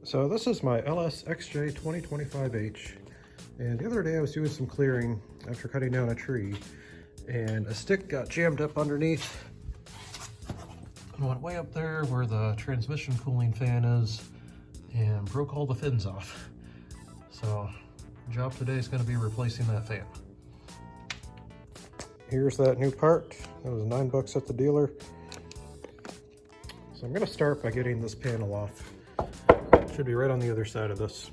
So this is my LS XJ2025H, and the other day I was doing some clearing after cutting down a tree, and a stick got jammed up underneath and went way up there where the transmission cooling fan is and broke all the fins off. So the job today is going to be replacing that fan. Here's that new part. That was $9 at the dealer. So I'm going to start by getting this panel off. Should be right on the other side of this.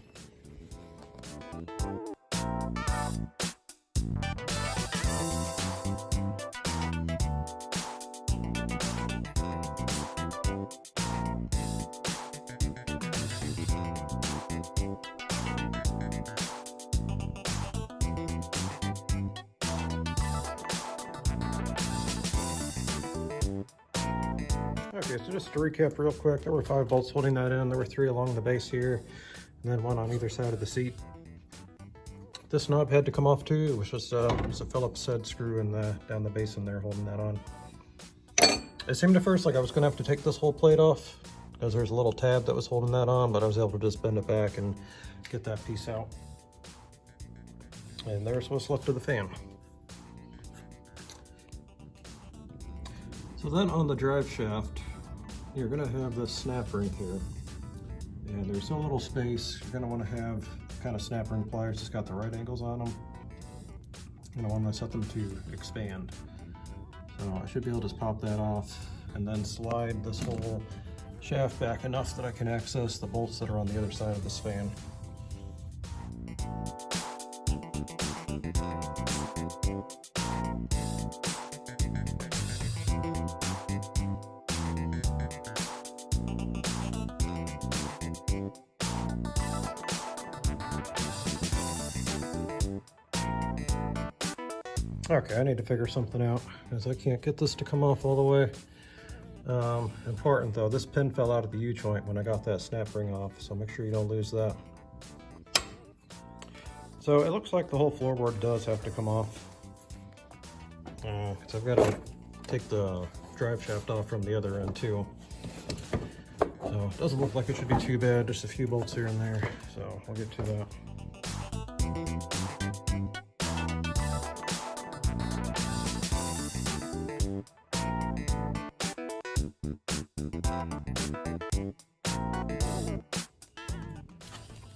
Okay, so just to recap real quick, there were 5 bolts holding that in. There were 3 along the base here, and then 1 on either side of the seat. This knob had to come off too. It was just a Phillips head screw in down the base in there holding that on. It seemed at first like I was going to have to take this whole plate off because there's a little tab that was holding that on, but I was able to just bend it back and get that piece out. And there's what's left of the fan. So then on the drive shaft, you're going to have this snap ring here, and there's no little space. You're going to want to have kind of snap ring pliers that's got the right angles on them, and I want to set them to expand. So I should be able to just pop that off and then slide this whole shaft back enough that I can access the bolts that are on the other side of this fan. Okay, I need to figure something out because I can't get this to come off all the way. Important though, this pin fell out of the U-joint when I got that snap ring off, so make sure you don't lose that. So it looks like the whole floorboard does have to come off. Because I've got to take the drive shaft off from the other end too. So it doesn't look like it should be too bad, just a few bolts here and there, so I'll get to that.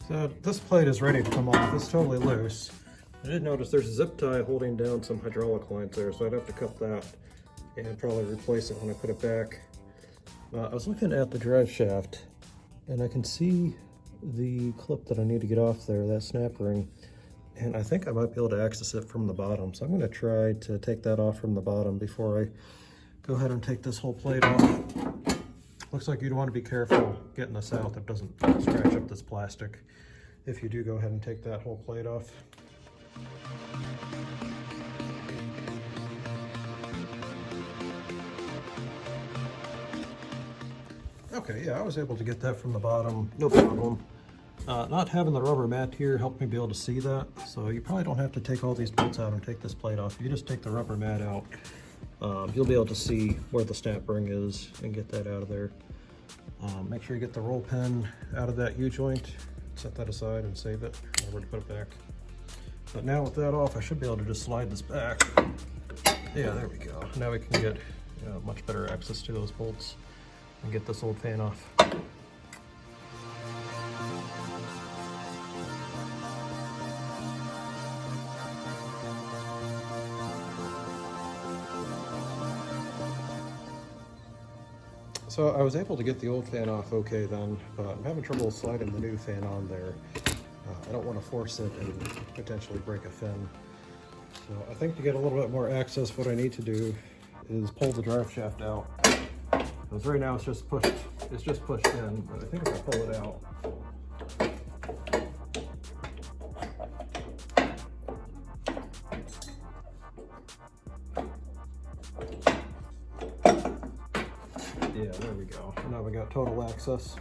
So this plate is ready to come off. It's totally loose. I did notice there's a zip tie holding down some hydraulic lines there, so I'd have to cut that and probably replace it when I put it back. I was looking at the drive shaft, and I can see the clip that I need to get off there, that snap ring, and I think I might be able to access it from the bottom. So I'm going to try to take that off from the bottom before I go ahead and take this whole plate off. Looks like you'd want to be careful getting this out that doesn't scratch up this plastic if you do go ahead and take that whole plate off. Okay, yeah, I was able to get that from the bottom, no problem. Not having the rubber mat here helped me be able to see that, so you probably don't have to take all these bolts out and take this plate off. If you just take the rubber mat out, you'll be able to see where the snap ring is and get that out of there. Make sure you get the roll pin out of that U-joint, set that aside and save it, or where to put it back. But now with that off, I should be able to just slide this back. Yeah, there we go. Now we can get much better access to those bolts and get this old fan off. So I was able to get the old fan off okay then, but I'm having trouble sliding the new fan on there. I don't want to force it and potentially break a fin. So I think to get a little bit more access, what I need to do is pull the drive shaft out. Because right now it's just pushed in, but I think if I pull it out, yeah, there we go. Now we got total access.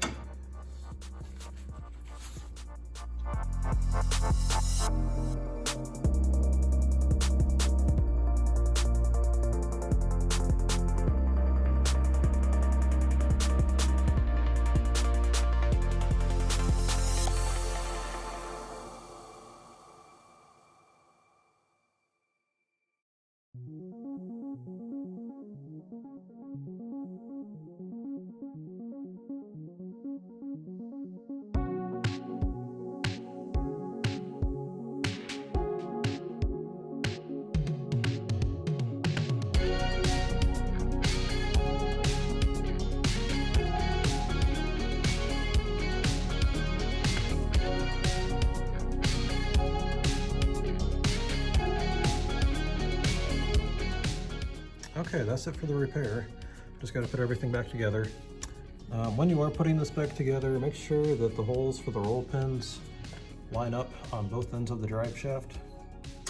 Okay, that's it for the repair. Just got to put everything back together. When you are putting this back together, make sure that the holes for the roll pins line up on both ends of the drive shaft.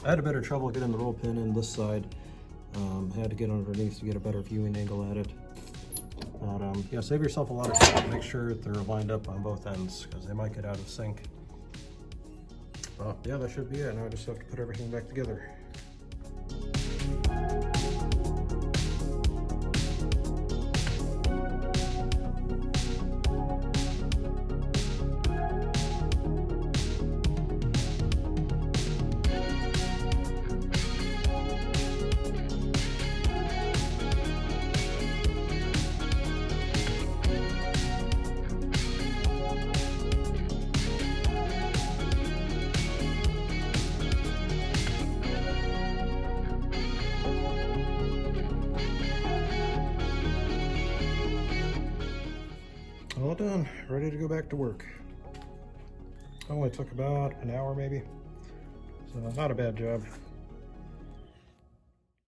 I had a better trouble getting the roll pin in this side. Had to get underneath to get a better viewing angle at it. But yeah, save yourself a lot of time. Make sure they're lined up on both ends because they might get out of sync. Yeah, that should be it. Now I just have to put everything back together. All done, ready to go back to work. Only took about an hour maybe, so not a bad job.